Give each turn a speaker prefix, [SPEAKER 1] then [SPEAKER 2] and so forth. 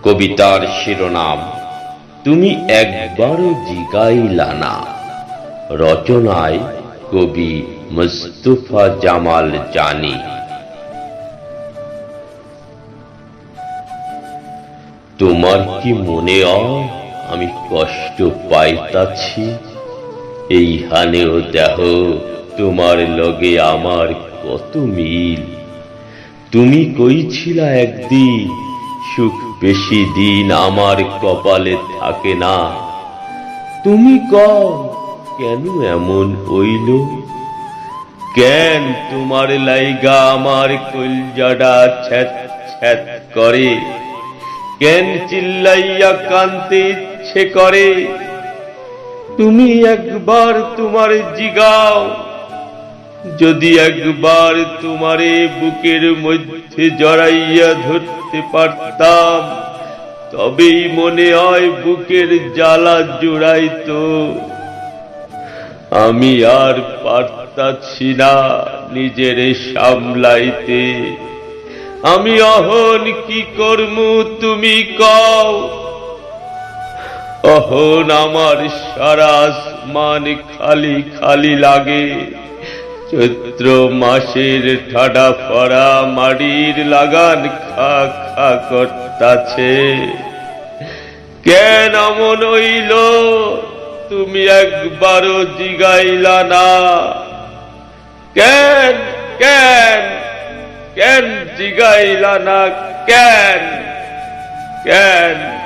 [SPEAKER 1] কবিতার শিরোনাম তুমি একবারও জিগাইলা না। রচনায় কবি মুস্তাফা জামাল জানি। তোমার কি মনে হয় আমি কষ্ট পাইতাছি? এইখানেও দেহ তোমার লগে আমার কত মিল। তুমি কইছিলা একদিন সুখ বেশি দিন আমার কপালে থাকে না। তুমি কও কেন এমন হইল? কেন তোমার লাইগা আমার কলজাটা ছ্যাত ছ্যাত করে? কেন চিল্লাইয়া কানতে ইচ্ছে করে? তুমি একবার তোমার জিগাও, যদি একবার তোমারে বুকের মধ্যে জড়াইয়া ধরতে পারতাম, তবেই মনে হয় বুকের জ্বালা জুড়াইতো। আমি আর পারতাছি না নিজেরে সামলাইতে। আমি অহন কি করমু তুমি কও? অহন আমার সারা আসমান খালি খালি লাগে। চৈত্র মাসের ঠাডা ফড়া মাড়ির লাগান খা খা করতাছে। কেন এমন হইল তুমি একবারও জিগাইলা না? কেন কেন কেন জিগাইলা না? কেন কেন?